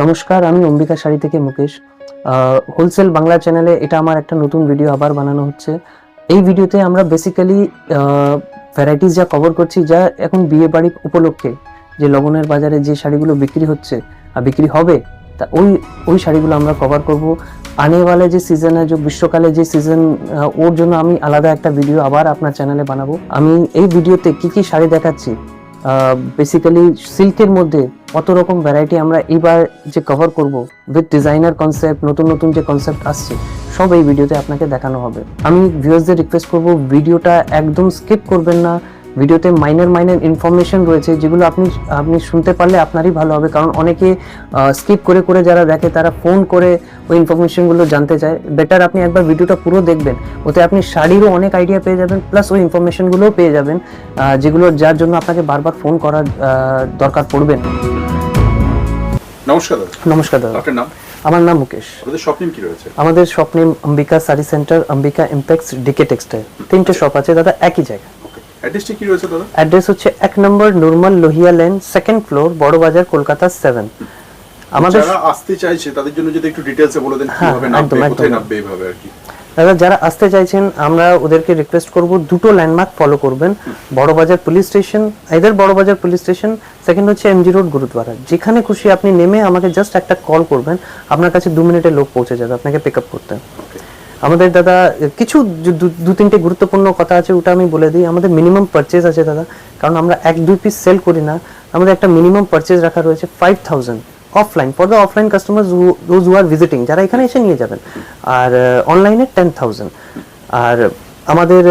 নমস্কার, আমি অম্বিকা শাড়ি থেকে মুকেশ। হোলসেল বাংলা চ্যানেলে এটা আমার একটা নতুন ভিডিও আবার বানানো হচ্ছে। এই ভিডিওতে আমরা বেসিক্যালি ভ্যারাইটিস যা কভার করছি, যা এখন বিয়ে বাড়ি উপলক্ষে যে লগনের বাজারে যে শাড়িগুলো বিক্রি হচ্ছে আর বিক্রি হবে, তা ওই শাড়িগুলো আমরা কভার করব। আনেওয়ালা যে সিজন যে গ্রীষ্মকালে যে সিজন, ওর জন্য আমি আলাদা একটা ভিডিও আবার আপনার চ্যানেলে বানাবো। আমি এই ভিডিওতে কি কি শাড়ি দেখাচ্ছি, বেসিক্যালি সিল্কের মধ্যে কত রকম ভ্যারাইটি আমরা এবার যে কভার করব উইথ ডিজাইনার কনসেপ্ট, নতুন নতুন যে কনসেপ্ট আসছে, সব এই ভিডিওতে আপনাকে দেখানো হবে। আমি ভিউয়ার্সদের রিকোয়েস্ট করব, ভিডিওটা একদম স্কিপ করবেন না। ভিডিওতে মাইনর ইনফরমেশন রয়েছে, যেগুলো আপনি শুনতে পারলে আপনারই ভালো হবে, কারণ অনেকে স্কিপ করে করে যারা দেখে তারা ফোন করে ওই ইনফরমেশনগুলো জানতে চায়। বেটার আপনি একবার ভিডিওটা পুরো দেখবেন, ওতে আপনি শাড়িরও অনেক আইডিয়া পেয়ে যাবেন, প্লাস ওই ইনফরমেশনগুলোও পেয়ে যাবেন, যার জন্য আপনাকে বারবার ফোন করার দরকার পড়বে না। নমস্কার দাদা। নমস্কার দাদা। আপনার নাম? আমার নাম মুকেশ। আপনাদের শপ নেম কি রয়েছে? আমাদের shop name Ambika sari centre, Ambika impex, DK textile. তিনটে শপ আছে দাদা একই জায়গায়। অ্যাড্রেসটা কি রয়েছে দাদা? অ্যাড্রেস হচ্ছে 1 নম্বর Noormal Lohia lane, 2nd floor, Burrabazar, Kolkata 7। আমাদের যারা আসতে চাইছে তাদের জন্য যদি একটু ডিটেইলসে বলে দেন কিভাবে নামবে, কোথায় নামবে, এইভাবে আর কি। দাদা, যারা আসতে চাইছেন আমরা ওদেরকে রিকোয়েস্ট করব দুটো ল্যান্ডমার্ক ফলো করবেন। বড় বাজার পুলিশ স্টেশন, এদের বড় বাজার পুলিশ স্টেশন, সেকেন্ড হচ্ছে এমজি রোড গুরুদ্বারা। যেখানে খুশি আপনি নেমে আমাকে জাস্ট একটা কল করবেন, আপনার কাছে 2 মিনিটে লোক পৌঁছে যাবে আপনাকে পিক আপ করতে। আমাদের দাদা কিছু দু তিনটে গুরুত্বপূর্ণ কথা আছে, ওটা আমি বলে দিই। আমাদের মিনিমাম পারচেজ আছে দাদা, কারণ আমরা 1-2 পিস সেল করি না। আমাদের একটা মিনিমাম পারচেজ রাখা রয়েছে 5000 offline, for the offline customers those who are visiting, যারা এখানে এসে নিয়ে যাবেন, আর অনলাইনে 10,000। আর আমাদের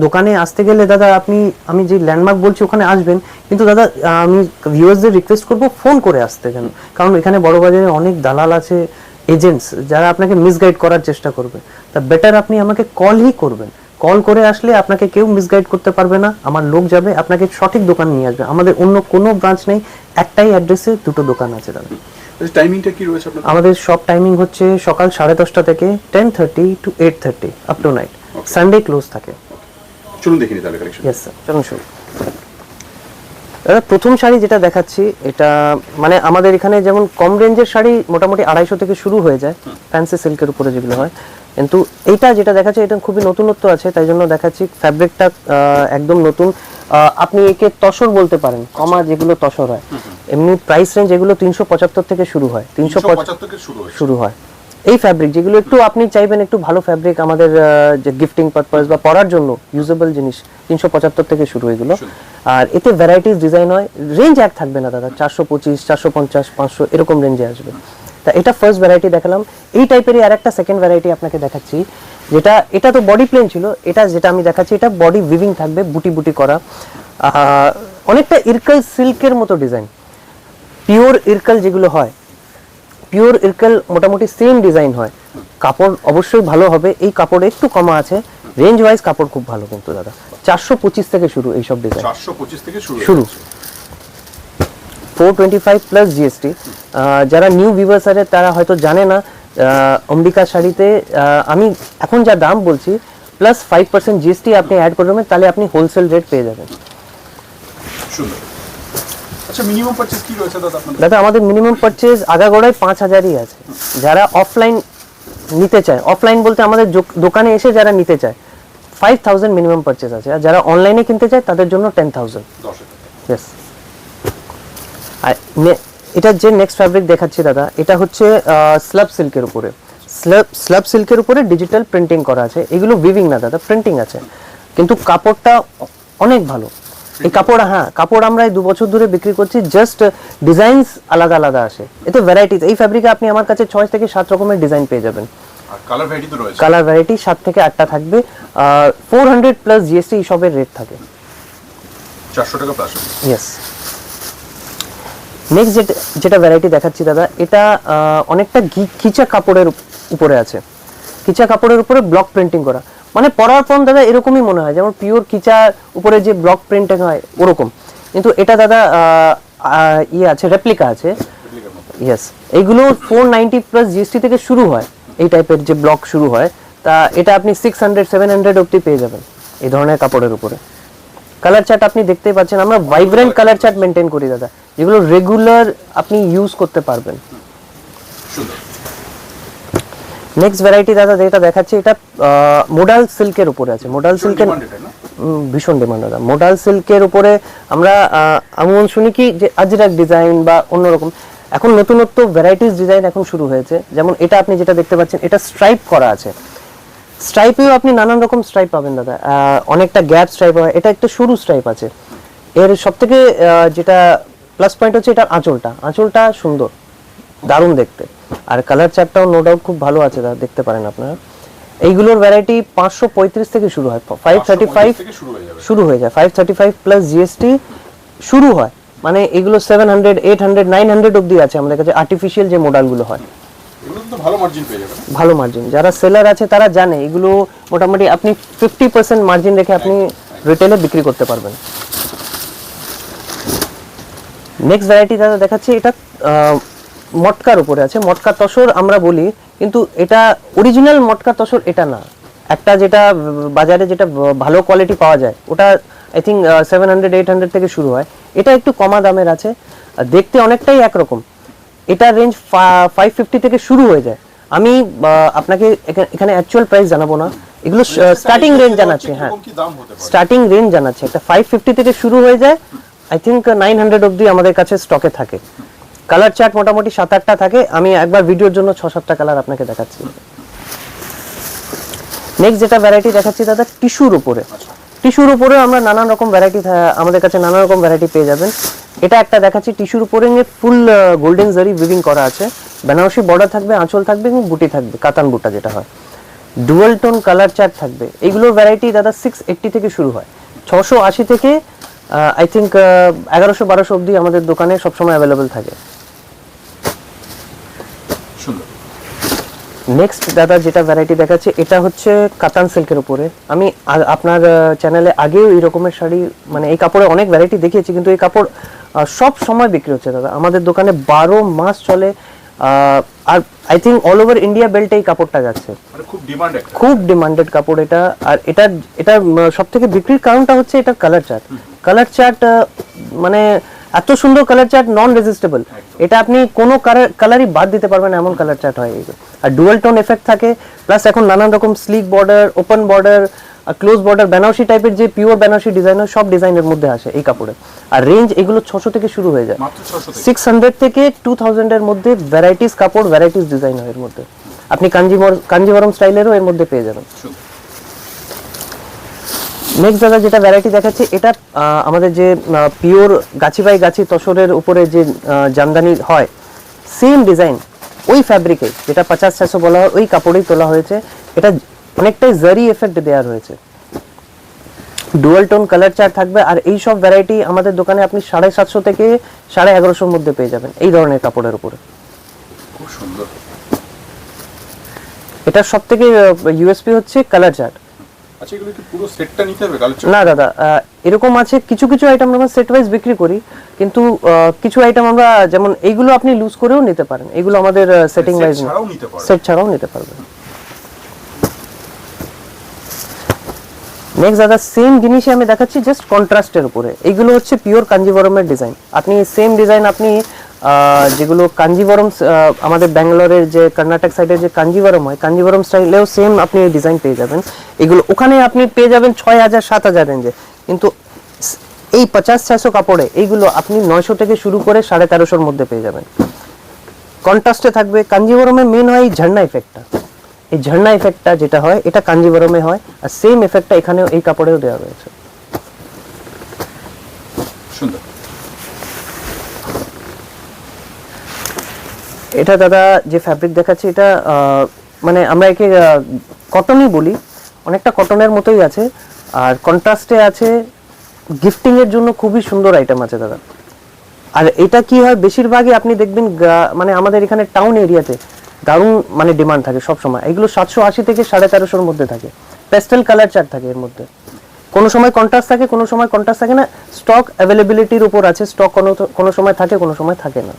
দোকানে আসতে গেলে দাদা আমি যে ল্যান্ডমার্ক বলছি ওখানে আসবেন, কিন্তু দাদা আমি ভিউয়ার্সদের রিকোয়েস্ট করব ফোন করে আসতে, কারণ এখানে বড় বাজারে অনেক দালাল আছে, এজেন্টস, যারা আপনাকে মিসগাইড করার চেষ্টা করবে। তা বেটার আপনি আমাকে কলই করবেন। কল করে আসলে আপনাকে কেউ মিসগাইড করতে পারবে না, আমার লোক যাবে আপনাকে সঠিক দোকান নিয়ে আসবে। আমাদের অন্য কোনো ব্রাঞ্চ নেই, একটাই অ্যাড্রেসে দুটো দোকান আছে দাদা। টাইমিংটা কি রয়েছে আপনাদের? আমাদের সব টাইমিং হচ্ছে সকাল 10:30 থেকে 10:30 to 8:30 up to night. Sunday close থাকে। চলুন দেখি তাহলে কালেকশন। ইয়েস স্যার, চলুন শুরু। প্রথম শাড়ি যেটা দেখাচ্ছি, এটা মানে আমাদের এখানে যেমন কম রেঞ্জের শাড়ি মোটামুটি 250 থেকে শুরু হয়ে যায়, ফ্যান্সি সিল্কের উপরে যেগুলো হয়, কিন্তু এইটা যেটা দেখাচ্ছি এটা খুবই নতুনত্ব আছে, তাই জন্য দেখাচ্ছি। ফ্যাব্রিকটা একদম নতুন। আপনি একে তসর বলতে পারেন, কমা যেগুলো তসর হয়। এমনি প্রাইস রেঞ্জ এগুলো 375 থেকে শুরু হয়, 375 থেকে শুরু হয়। এই ফ্যাব্রিক যেগুলো একটু আপনি চাইবেন একটু ভালো ফ্যাব্রিক, আমাদের যে গিফটিং পারপাস বা পরার জন্য ইউজেবল জিনিস, 375 থেকে শুরু এগুলো। আর এতে ভ্যারাইটিস ডিজাইন হয়, রেঞ্জ এক থাকবে না দাদা, 425, 450, 500 এরকম রেঞ্জে আসবে। তা এটা ফার্স্ট ভ্যারাইটি দেখালাম। এই টাইপেরই আরেকটা সেকেন্ড ভ্যারাইটি আপনাকে দেখাচ্ছি, এটা তো বডি প্লেন ছিল, এটা যেটা আমি দেখাচ্ছি এটা বডি উইভিং থাকবে, বুটি বুটি করা, অনেকটা ইরকাল সিল্কের মতো ডিজাইন। পিওর ইরকাল যেগুলো হয়, পিওর ইরকাল মোটামুটি সেম ডিজাইন হয়। কাপড় অবশ্যই ভালো হবে, এই কাপড় একটু কমা আছে, রেঞ্জ ওয়াইজ কাপড় খুব ভালো কিন্তু দাদা। 425 থেকে শুরু এইসব ডিজাইন, 425 থেকে শুরু। 425 প্লাস জিএসটি। যারা নিউ ভিউয়ার্স আছে তারা হয়তো জানে না, অম্বিকা শাড়িতে আমি এখন যা দাম বলছি প্লাস 5% জিএসটি আপনি অ্যাড করে দেবেন, তাহলে আপনি হোলসেল রেট পেয়ে যাবেন। সুন্দর। আচ্ছা, মিনিমাম পারচেজ কি রয়েছে দাদা আপনাদের? দাদা আমাদের মিনিমাম পারচেজ আগাগোড়ায় 5000ই আছে। যারা অফলাইন নিতে চায়, অফলাইন বলতে আমাদের দোকানে এসে যারা নিতে চায় 5000 মিনিমাম পারচেজ আছে, আর যারা অনলাইনে কিনতে চায় তাদের জন্য 10,000। ইয়েস। আর এটা যে নেক্সট ফ্যাব্রিক দেখাচ্ছি দাদা, এটা হচ্ছে স্ল্যাব সিল্কের উপরে, স্ল্যাব সিল্কের উপরে ডিজিটাল প্রিন্টিং করা আছে। এগুলো উইভিং না দাদা, প্রিন্টিং আছে, কিন্তু কাপড়টা অনেক ভালো। এই কাপড় আমরা 2 বছর ধরে বিক্রি করছি, জাস্ট ডিজাইনস আলাদা আলাদা আসে, এতে ভ্যারাইটিস। এই ফ্যাব্রিকে আপনি আমার কাছে 6 থেকে 7 রকমের ডিজাইন পেয়ে যাবেন। আর কালার ভ্যারাইটি তো রয়েছে? কালার ভ্যারাইটি 7 থেকে 8টা থাকবে। 400 প্লাস জিএসটি সবের রেট থাকে, 400 টাকা প্লাস। ইয়েস। নেক্সট যেটা ভ্যারাইটি দেখাচ্ছি দাদা, এটা অনেকটা খিচা কাপড়ের উপরে আছে, খিচা কাপড়ের উপরে ব্লক প্রিন্টিং করা, মানে পরার পর দাদা এরকমই মনে হয় যেমন পিওর খিচার উপরে যে ব্লক প্রিন্টিং হয় ওরকম, কিন্তু এটা দাদা আছে, রেপ্লিকা আছে। ইয়েস, এইগুলো 490 প্লাস জিএসটি থেকে শুরু হয়, এই টাইপের যে ব্লক শুরু হয়। তা এটা আপনি 600-700 অবধি পেয়ে যাবেন এই ধরনের কাপড়ের উপরে। কালার চার্ট আপনি দেখতেই পাচ্ছেন, আমরা ভাইব্রেন্ট কালার চার্ট মেনটেন করি দাদা, যেগুলো রেগুলার আপনি ইউজ করতে পারবেন। সুন্দর। নেক্সট ভ্যারাইটি দাদা যেটা দেখাচ্ছি এটা মোডাল সিল্কের উপরে আছে। মোডাল সিল্কের ভীষণ ডিমান্ড দাদা। মোডাল সিল্কের উপরে আমরা এমন শুনি কি যে আজরাক ডিজাইন বা অন্যরকম, এখন নতুনত্ব ভ্যারাইটিস ডিজাইন এখন শুরু হয়েছে। যেমন এটা আপনি যেটা দেখতে পাচ্ছেন এটা স্ট্রাইপ করা আছে। স্ট্রাইপেও আপনি নানান রকম স্ট্রাইপ পাবেন দাদা, অনেকটা গ্যাপ স্ট্রাইপ হয়, এটা একটা সরু স্ট্রাইপ আছে। এর সবথেকে যেটা প্লাস পয়েন্ট হচ্ছে এটা আঁচলটা সুন্দর, দারুণ দেখতে। আর কালার চার্টটাও নো ডাউট খুব ভালো আছে দাদা, দেখতে পারেন আপনারা। এইগুলোর ভ্যারাইটি 535 থেকে শুরু হয়, 535 শুরু হয়ে যায়, 535 প্লাস জিএসটি শুরু হয়। মানে এগুলো 700, 800, 900 অবধি আছে আমাদের কাছে আর্টিফিশিয়াল যে মডেলগুলো হয়। ভালো মার্জিন, যারা সেলার আছে তারা জানে এগুলো মোটামুটি আপনি 50% মার্জিন রেখে আপনি রিটেলে বিক্রি করতে পারবেন। নেক্সট ভ্যারাইটি দাদা দেখাচ্ছি, এটা মটকার উপরে আছে। মটকা তসর আমরা বলি, কিন্তু এটা অরিজিনাল মটকা তসর এটা না। একটা যেটা বাজারে যেটা ভালো কোয়ালিটি পাওয়া যায় ওটা আই থিঙ্ক 700, 800 থেকে শুরু হয়। এটা একটু কমা দামের আছে, দেখতে অনেকটাই একরকম। এটা রেঞ্জ 550 থেকে শুরু হয়ে যায়। আমি আপনাকে এখানে অ্যাকচুয়াল প্রাইস জানাবো না, এগুলো স্টার্টিং রেঞ্জ জানাচ্ছি। হ্যাঁ, স্টার্টিং রেঞ্জ জানাচ্ছি। একটা 550 থেকে শুরু হয়ে যায়, আই থিঙ্ক 900 অবধি আমাদের কাছে স্টকে থাকে। কালার চার্ট মোটামুটি 7-8টা থাকে। আমি একবার ভিডিওর জন্য 6-7টা কালার আপনাকে দেখাচ্ছি। নেক্সট যেটা ভ্যারাইটি দেখাচ্ছি দাদা টিস্যুর উপরে। টিস্যুর উপরে আমরা নানান রকম ভ্যারাইটি, আমাদের কাছে নানা রকম ভ্যারাইটি পেয়ে যাবেন। এটা একটা দেখাচ্ছি টিস্যুর উপরে ফুল গোল্ডেন জারি উইভিং করা আছে, বেনারসি বর্ডার থাকবে, আঁচল থাকবে এবং বুটি থাকবে, কাতান বুটা যেটা হয়। ডুয়াল টোন কালার চার্ট থাকবে। এইগুলোর ভ্যারাইটি দাদা 680 থেকে শুরু হয়, 680 থেকে আই থিঙ্ক 1100-1200 অবধি আমাদের দোকানে সবসময় অ্যাভেলেবেল থাকে। নেক্সট দাদা যেটা ভ্যারাইটি দেখাচ্ছে এটা হচ্ছে কাতান সিল্কের উপরে। আমি আপনার চ্যানেলে আগেও এই রকমের শাড়ি, মানে এই কাপড়ে অনেক ভ্যারাইটি দেখিয়েছি, কিন্তু এই কাপড় সব সময় বিক্রি হচ্ছে দাদা। আমাদের দোকানে 12 মাস চলে। আর I think all over India বেল্টে এই কাপড়টা যাচ্ছে, খুব ডিমান্ডেড কাপড় এটা। আর এটা সব থেকে বিক্রির কারণটা হচ্ছে এটা কালার চার্ট মানে এত সুন্দর কালার চার্ট, নন রেজিস্টেবল। এটা আপনি কোনো কালারই বাদ দিতে পারবেন এমন কালার চার্ট হয়। আর ডুয়াল টোন এফেক্ট থাকে, প্লাস এখন নানান রকম sleek border, open border, close border, Banarasi টাইপের যে পিওর বেনারসি ডিজাইনার সব ডিজাইনের মধ্যে আসে এই কাপড়ে। আর রেঞ্জ এগুলো 600 থেকে শুরু হয়ে যায়, 600 থেকে 2000 এর মধ্যে ভ্যারাইটিস কাপড়, ভ্যারাইটিস ডিজাইন হয় এর মধ্যে। আপনি কাঞ্জিভরম স্টাইলেরও এর মধ্যে পেয়ে যাবেন। নেক্সট দাদা যেটা ভ্যারাইটি দেখাচ্ছি এটা আমাদের যে পিওর গাছি বাই গাছি তসরের উপরে যে জামদানি হয়, সেম ডিজাইন ওই ফ্যাব্রিকে যেটা 50-600 বলা হয় ওই কাপড়েই তোলা হয়েছে। এটা অনেকটাই জারি এফেক্ট দেওয়া হয়েছে, ডুয়াল টোন কালার চার্ট থাকবে। আর এই সব ভ্যারাইটি আমাদের দোকানে আপনি 750 থেকে 1150 মধ্যে পেয়ে যাবেন এই ধরনের কাপড়ের উপরে। খুব সুন্দর। এটা সব থেকে ইউএসপি হচ্ছে কালার চার্ট। আচ্ছা, এগুলো কি পুরো সেটটা নিতে হবে কালার চার্ট? না দাদা, এরকম আছে কিছু আইটেম আমরা সেট ওয়াইজ বিক্রি করি, কিন্তু কিছু আইটেম আমরা যেমন এইগুলো আপনি লুজ করেও নিতে পারেন। এগুলো আমাদের সেটিং ওয়াইজ সেট ছাড়াও নিতে পারবেন। নেক্সট দাদা সেম জিনিসই আমি দেখাচ্ছি জাস্ট কন্ট্রাস্টের উপরে। এইগুলো হচ্ছে পিওর কাঞ্জিভরমের ডিজাইন। আপনি সেম ডিজাইন আপনি যেগুলো কাঞ্জিভরম আমাদের ব্যাঙ্গালোরের যে কর্ণাটক সাইডের যে কাঞ্জিভরম হয়, কাঞ্জিভরম স্টাইলেও সেম আপনি ডিজাইন পেয়ে যাবেন। এগুলো ওখানে আপনি পেয়ে যাবেন 6000-7000 রেঞ্জে, কিন্তু এই 50-600 কাপড়ে এইগুলো আপনি 900 থেকে শুরু করে 1350-র মধ্যে পেয়ে যাবেন। কন্ট্রাস্টে থাকবে। কাঞ্জিভরমের মেন হয় এই ঝর্ণা ইফেক্টটা। এই ঝর্ণা ইফেক্টটা যেটা হয় এটা কাঞ্জিভরমে হয়, আর সেম ইফেক্টটা এখানেও এই কাপড়েও দেওয়া রয়েছে। সুন্দর। এটা দাদা যে ফ্যাব্রিক দেখাচ্ছি এটা মানে আমরা একে কটনই বলি, অনেকটা কটনের মতোই আছে। আর কন্ট্রাস্টে আছে, গিফটিং এর জন্য খুবই সুন্দর আইটেম আছে দাদা। আর এটা কি হয় বেশিরভাগই আপনি দেখবেন মানে আমাদের এখানে টাউন এরিয়াতে দারুণ মানে ডিমান্ড থাকে সব সময়। এগুলো 780 থেকে 1350-র মধ্যে থাকে। পেস্টেল কালার চার্ট থাকে এর মধ্যে, কোনো সময় কন্ট্রাস্ট থাকে, কোনো সময় কন্ট্রাস্ট থাকে না। স্টক অ্যাভেলেবিলিটির উপর আছে, স্টক কোনো সময় থাকে, কোনো সময় থাকে না।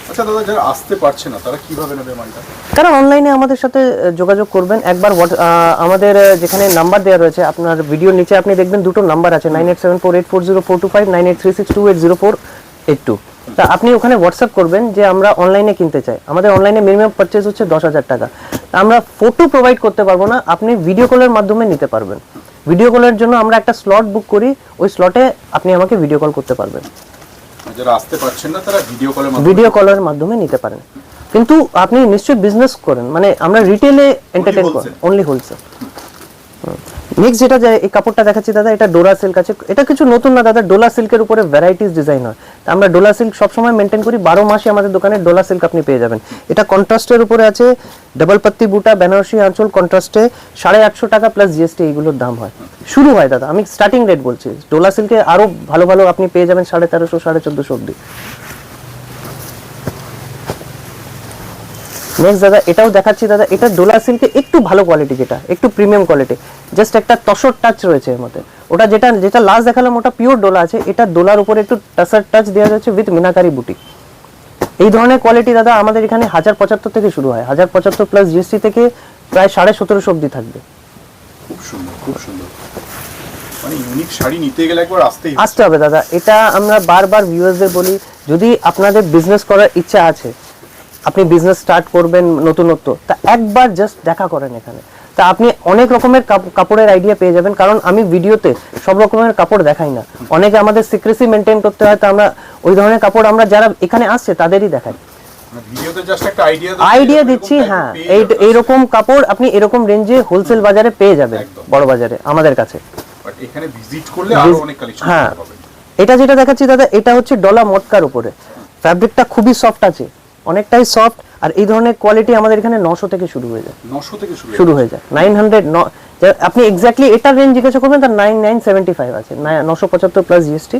আচ্ছা দাদা, যারা আসতে পারছে না তারা কিভাবে নেবে মালটা? তারা অনলাইনে আমাদের সাথে যোগাযোগ করবেন। একবার আমাদের যেখানে নাম্বার দেওয়া রয়েছে, আপনার ভিডিওর নিচে আপনি দেখবেন দুটো নাম্বার আছে, 9874840425, 9836280482। তা আপনি ওখানে হোয়াটসঅ্যাপ করবেন যে আমরা অনলাইনে কিনতে চাই, আমাদের অনলাইনে মিনিমাম পারচেজ হচ্ছে 10,000 টাকা। আমরা ফটো প্রোভাইড করতে পারবো না, আপনি ভিডিও কলের মাধ্যমে নিতে পারবেন। ভিডিও কলের জন্য আমরা একটা স্লট বুক করি, ওই স্লটে আপনি আমাকে ভিডিও কল করতে পারবেন। যারা আসতে পারছেন না তারা ভিডিও কলের মাধ্যমে নিতে পারেন। কিন্তু আপনি নিশ্চয়ই বিজনেস করেন, মানে আমরা রিটেলে এন্টারটেইন করি, অনলি হোলসেল। নেক্সট যেটা এই কাপড়টা দেখাচ্ছি দাদা, এটা ডোলা সিল্ক আছে। এটা কিছু নতুন না দাদা, ডোলা সিল্কের উপরে ভ্যারাইটিস ডিজাইন হয়। তা আমরা ডোলা সিল্ক সবসময় মেনটেন করি, 12 মাসে আমাদের দোকানে ডোলা সিল্ক আপনি পেয়ে যাবেন। এটা কন্ট্রাস্টের উপরে আছে, ডাবল পাত্তি বুটা, বেনারসি আঁচল, কন্ট্রাস্টে 850 টাকা প্লাস জিএসটি এইগুলোর দাম হয়, শুরু হয় দাদা। আমি স্টার্টিং রেট বলছি, ডোলা সিল্কে আরো ভালো ভালো আপনি পেয়ে যাবেন 1350, 1450 অব্দি। নেক্সট দাদা এটাও দেখাচ্ছি দাদা, এটা ডোলা সিল্কে একটু ভালো কোয়ালিটি, যেটা একটু প্রিমিয়াম কোয়ালিটি, জাস্ট একটা তসর টাচ রয়েছে এর মধ্যে। ওটা যেটা লাস্ট দেখালাম ওটা পিওর ডোলা আছে, এটা ডোলার উপরে একটু টাসার টাচ দেওয়া যাচ্ছে উইথ মিনাকারি বুটি। এই ধরনের কোয়ালিটি দাদা আমাদের এখানে 1075 থেকে শুরু হয়, 1075 প্লাস জিএসটি থেকে প্রায় 1750 অব্দি থাকবে। খুব সুন্দর, খুব সুন্দর। মানে ইউনিক শাড়ি নিতে গেলে একবার আসতে হবে দাদা। এটা আমরা বারবার ভিউয়ারদের বলি, যদি আপনাদের বিজনেস করার ইচ্ছা আছে, আপনি বিজনেস স্টার্ট করবেন নতুনত্ব, তা একবার জাস্ট দেখা করেন এখানে। তা আপনি অনেক রকমের কাপড়ের আইডিয়া পেয়ে যাবেন, কারণ আমি ভিডিওতে সব রকমের কাপড় দেখাই না, অনেকে আমাদের সিক্রেসি মেনটেন করতে হয়, তা আমরা ওই ধরনের কাপড় আমরা যারা এখানে আসছে তাদেরই দেখাই, ভিডিওতে জাস্ট একটা আইডিয়া দিচ্ছি। হ্যাঁ, এইরকম কাপড় আপনি এরকম রেঞ্জে হোলসেল বাজারে পেয়ে যাবেন, বড় বাজারে আমাদের কাছে। বাট এখানে ভিজিট করলে আরো অনেক কালেকশন পাবেন। এটা যেটা দেখাচ্ছি দাদা, এটা হচ্ছে ডলা মটকার উপরে, ফ্যাব্রিকটা খুবই সফট আছে, অনেকটাই সফট। আর এই ধরনের কোয়ালিটি আমাদের এখানে 900 থেকে শুরু হয়ে যায়, 900 থেকে শুরু হয়ে যায় 900। আপনি এক্স্যাক্টলি এটার রেঞ্জ জিজ্ঞাসা করবেন, তার 9975 আছে, 975 প্লাস জিএসটি।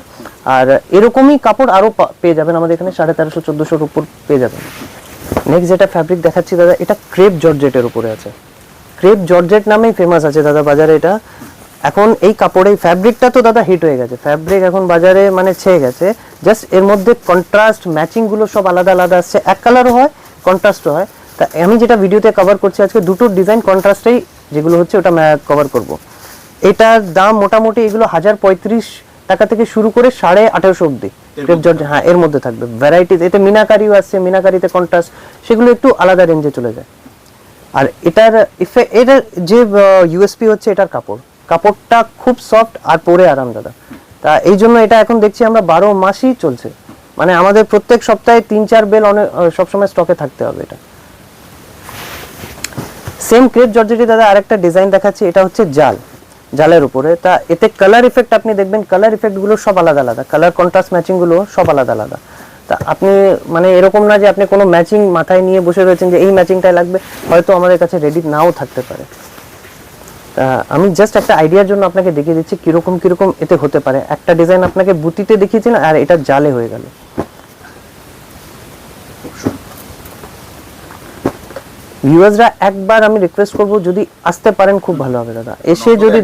আর এরকমই কাপড় আরো পেয়ে যাবেন আমাদের এখানে, 1350-1400 উপর পেয়ে যাবেন। নেক্সট যেটা ফ্যাব্রিক দেখাচ্ছি দাদা, এটা ক্রেপ জর্জেটের উপরে আছে। ক্রেপ জর্জেট নামেই ফেমাস আছে দাদা বাজারে এটা। এখন এই কাপড়ের ফ্যাব্রিকটা তো দাদা হিট হয়ে গেছে, ফ্যাব্রিক এখন বাজারে মানে ছেয়ে গেছে। জাস্ট এর মধ্যে কন্ট্রাস্ট ম্যাচিং গুলো সব আলাদা আলাদা আসছে, এক কালারও হয়, কন্ট্রাস্টও হয়। তা আমি যেটা ভিডিওতে কভার করছি আজকে, দুটো ডিজাইন কন্ট্রাস্টেই যেগুলো হচ্ছে ওটা কভার করব। এটার দাম মোটামুটি এগুলো 1035 টাকা থেকে শুরু করে 1850 অব্দি ক্রেপ জর্জেট। হ্যাঁ, এর মধ্যে থাকবে ভ্যারাইটিস। এতে মিনাকারিও আসছে, মিনাকারিতে কন্ট্রাস্ট, সেগুলো একটু আলাদা রেঞ্জে চলে যায়। আর এটার যে ইউএসপি হচ্ছে এটার কাপড়টা খুব সফট আর পরে আরাম দাদা। তা এই জন্য এটা এখন দেখছি আমরা 12 মাসই চলছে, মানে আমাদের প্রত্যেক সপ্তাহে 3-4 বেল সবসময় স্টকে থাকতে হবে। এটা সেম ক্রেপ জর্জেটে দাদা আরেকটা ডিজাইন দেখাচ্ছি, এটা হচ্ছে জালের উপরে। তা এতে কালার ইফেক্ট আপনি দেখবেন, কালার ইফেক্ট গুলো সব আলাদা আলাদা, কালার কন্ট্রাস্ট ম্যাচিং গুলো সব আলাদা আলাদা। তা আপনি মানে এরকম না যে আপনি কোনো ম্যাচিং মাথায় নিয়ে বসে রয়েছেন যে এই ম্যাচিংটাই লাগবে, হয়তো আমাদের কাছে রেডি নাও থাকতে পারে। তা আমি জাস্ট একটা আইডিয়ার জন্য আপনাকে দেখিয়ে দিচ্ছি কিরকম কিরকম এতে হতে পারে। একটা ডিজাইন আপনাকে বুটিতে দেখিয়েছি না, আর এটা জালে হয়ে গেল। ভিউয়ার্সরা একবার আমি রিকোয়েস্ট করব, যদি আসতে পারেন খুব ভালো হবে দাদা, এসে যদি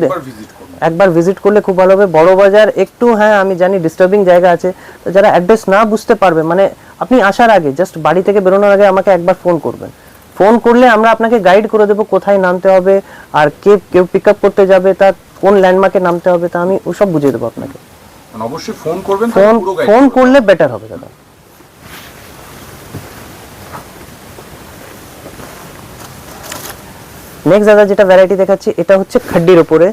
একবার ভিজিট করলে খুব ভালো হবে। বড় বাজার একটু, হ্যাঁ আমি জানি ডিস্টার্বিং জায়গা আছে, তো যারা অ্যাড্রেস না বুঝতে পারবে, মানে আপনি আসার আগে জাস্ট বাড়ি থেকে বেরোনোর আগে আমাকে একবার ফোন করবেন। ফোন করলে আমরা আপনাকে গাইড করে দেবো কোথায় নামতে হবে, আর কেউ পিক আপ করতে যাবে তার কোন ল্যান্ডমার্কে নামতে হবে, তা আমি ওসব বুঝিয়ে দেবো আপনাকে। অবশ্যই ফোন করবেন, ফোন করলে বেটার হবে দাদা। নেক্সট দাদা যেটা ভ্যারাইটি দেখাচ্ছি, এটা হচ্ছে খাড্ডির উপরে,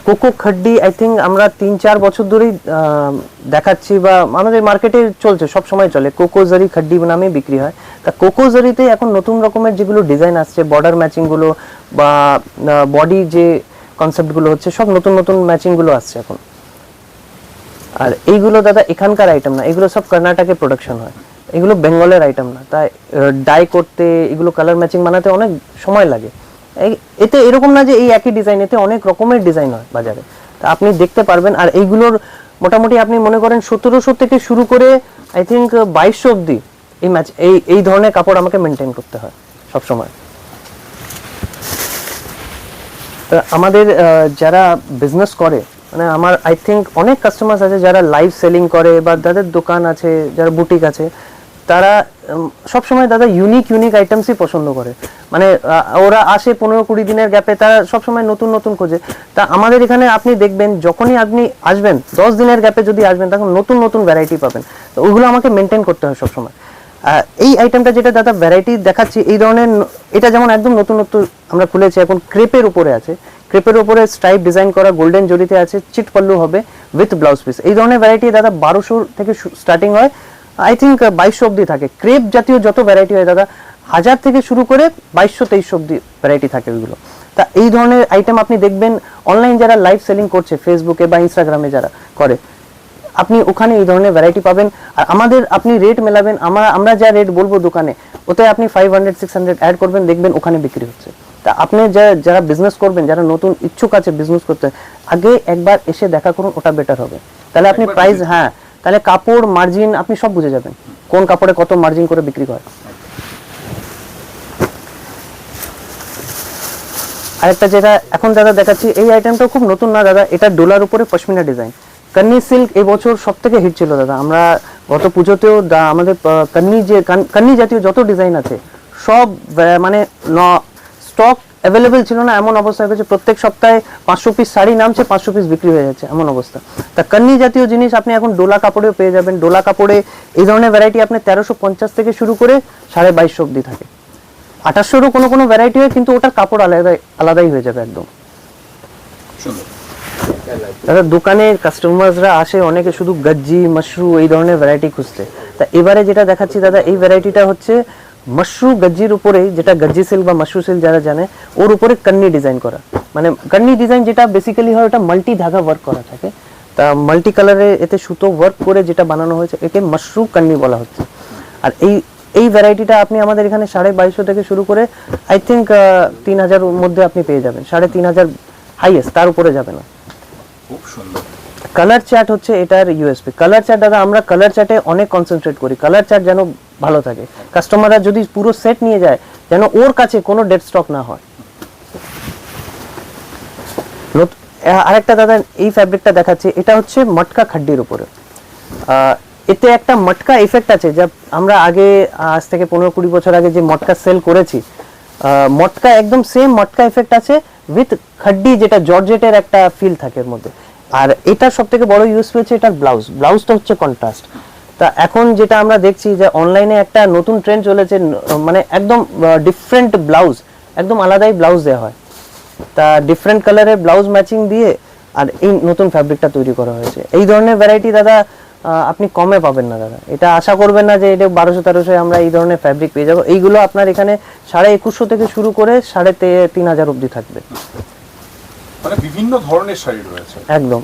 কোকো খাড্ডি। আই থিঙ্ক আমরা 3-4 বছর ধরেই দেখাচ্ছি, বা আমাদের মার্কেটে চলছে, সব সময় চলে, কোকো জারি খাড্ডি নামে বিক্রি হয়। তা কোকো জারিতে এখন নতুন রকমের যেগুলো ডিজাইন আসছে, বর্ডার ম্যাচিং গুলো বা বডি যে কনসেপ্ট গুলো হচ্ছে, সব নতুন নতুন ম্যাচিং গুলো আসছে এখন। আর এইগুলো দাদা এখানকার আইটেম না, এগুলো সব কর্ণাটকে প্রোডাকশন হয়, এগুলো বেঙ্গলের আইটেম না। তাই ডাই করতে, এগুলো কালার ম্যাচিং বানাতে অনেক সময় লাগে। এতে এরকম না যে এই একই ডিজাইন, এতে অনেক রকমের ডিজাইন হয় বাজারে, তা আপনি দেখতে পারবেন। আর এইগুলোর মোটামুটি আপনি মনে করেন 1700 থেকে শুরু করে আই থিঙ্ক 2200 অব্দি এই ধরনের কাপড় আমাকে মেনটেন করতে হয় সব সময়। আমাদের যারা বিজনেস করে, মানে আমার আই থিঙ্ক অনেক কাস্টমার আছে যারা লাইভ সেলিং করে, বা যাদের দোকান আছে, যারা বুটিক আছে, তারা সবসময় দাদা ইউনিক আইটেমসই পছন্দ করে, মানে ওরা আসে 15-20 দিনের গ্যাপে, তারা সবসময় নতুন নতুন খোঁজে। তা আমাদের এখানে আপনি দেখবেন যখনই আপনি আসবেন 10 দিনের গ্যাপে যদি আসবেন তখন নতুন নতুন ভ্যারাইটি পাবেন, তো ওগুলো আমাকে মেনটেন করতে হয় সবসময়। এই আইটেমটা যেটা দাদা ভ্যারাইটি দেখাচ্ছি, এই ধরনের এটা যেমন একদম নতুনত্ব আমরা খুলেছি এখন, ক্রেপের উপরে আছে, ক্রেপের উপরে স্ট্রাইপ ডিজাইন করা গোল্ডেন জরিতে আছে, চিট পাল্লু হবে উইথ ব্লাউজ পিস। এই ধরনের ভ্যারাইটি দাদা 1200 থেকে স্টার্টিং হয়, আই থিঙ্ক 2200 অব্দি থাকে। ক্রেপ জাতীয় যত ভ্যারাইটি হয় দাদা 1000 থেকে শুরু করে 2200-2300 অব্দি ভ্যারাইটি থাকে ওইগুলো। তা এই ধরনের আইটেম আপনি দেখবেন অনলাইন যারা লাইভ সেলিং করছে ফেসবুকে বা ইনস্টাগ্রামে যারা করে, আপনি ওখানে এই ধরনের ভ্যারাইটি পাবেন। আর আমাদের আপনি রেট মেলাবেন, আমরা যা রেট বলবো দোকানে, ওতে আপনি 500-600 অ্যাড করবেন, দেখবেন ওখানে বিক্রি হচ্ছে। তা আপনি যারা বিজনেস করবেন, যারা নতুন ইচ্ছুক আছে বিজনেস করতে, আগে একবার এসে দেখা করুন, ওটা বেটার হবে। তাহলে আপনি প্রাইস, হ্যাঁ, তাহলে কাপড় মার্জিন আপনি সব বুঝে যাবেন, কোন কাপড়ে কত মার্জিন করে বিক্রি হয়। আরেকটা যেটা এখন দাদা দেখাচ্ছি, এই আইটেমটা খুব নতুন না দাদা, এটা ডোলার উপরে পশমিনা ডিজাইন। কন্নি সিল্ক এই বছর সব থেকে হিট ছিল দাদা, আমরা গত পুজোতেও আমাদের কন্নি জাতীয় যত ডিজাইন আছে সব মানে স্টক অ্যাভেলেবেল ছিল না, এমন অবস্থা হয়ে গেছে প্রত্যেক সপ্তাহে 500 পিস শাড়ি নামছে, 500 পিস বিক্রি হয়ে যাচ্ছে, এমন অবস্থা। তা কন্নি জাতীয় জিনিস আপনি এখন ডোলা কাপড়েও পেয়ে যাবেন। ডোলা কাপড়ে এই ধরনের ভ্যারাইটি আপনি 1350 থেকে শুরু করে 2250 অব্দি থাকে, 2800 কোনো ভ্যারাইটি হয়, কিন্তু ওটার কাপড় আলাদাই হয়ে যাবে একদম। দাদা দোকানে কাস্টমাররা আসে অনেকে শুধু গজ্জি মাশরু এই ধরনের ভ্যারাইটি খুঁজতে, তা এবারে যেটা দেখাচ্ছি দাদা, এই ভ্যারাইটিটা হচ্ছে মাশরু গজ্জির উপরে, যেটা গজ্জি সিল্ক বা মাশরু সিল্ক যারা জানে, ওর উপরে কন্নি ডিজাইন করা, মানে কন্নি ডিজাইন যেটা বেসিক্যালি হয় ওটা মাল্টি ধাগা ওয়ার্ক করা থাকে, তা মাল্টি কালারে এতে সুতো ওয়ার্ক করে যেটা বানানো হয়েছে একে মাশরু কন্নি বলা হচ্ছে। আর এই ভ্যারাইটিটা আপনি আমাদের এখানে 2250 থেকে শুরু করে আই থিঙ্ক 3000 এর মধ্যে আপনি পেয়ে যাবেন, 3500 হাইয়েস্ট, তার উপরে যাবে না। খুব সুন্দর। কালার চার্ট হচ্ছে এটার ইউএসপি। কালার চার্ট দাদা আমরা কালার চার্টে অনেক কনসেন্ট্রেট করি, কালার চার্ট যেন ভালো থাকে, কাস্টমাররা যদি পুরো সেট নিয়ে যায় যেন ওর কাছে কোনো ডেড স্টক না হয়। আরেকটা দাদা এই ফ্যাব্রিকটা দেখাচ্ছি, এটা হচ্ছে মটকা খাড্ডির উপরে, এতে একটা মটকা এফেক্ট আছে, যা আমরা আগে আজ থেকে 15-20 বছর আগে যে মটকা সেল করেছি, মটকা একদম সেম মটকা এফেক্ট আছে উইথ খাড্ডি, যেটা জর্জেটের একটা ফিল থাকে এর মধ্যে। আর এটা সবথেকে বড় ইউএসপি হচ্ছে এটার ব্লাউজটা হচ্ছে কন্ট্রাস্ট। তা এখন যেটা আমরা দেখছি যে অনলাইনে একটা নতুন ট্রেন্ড চলেছে, মানে একদম ডিফারেন্ট ব্লাউজ, একদম আলাদাই ব্লাউজ দেওয়া হয়, তা ডিফারেন্ট কালারের ব্লাউজ ম্যাচিং দিয়ে আর এই নতুন ফ্যাব্রিকটা তৈরি করা হয়েছে। এই ধরনের ভ্যারাইটি দাদা আপনি কমে পাবেন না দাদা, এটা আশা করবেন না যে এটা 1200-1300 আমরা এই ধরনের ফ্যাব্রিক পেয়ে যাবো। এইগুলো আপনার এখানে 2150 থেকে শুরু করে 3500 অব্দি থাকবে, মানে বিভিন্ন ধরনের শাড়ি রয়েছে একদম।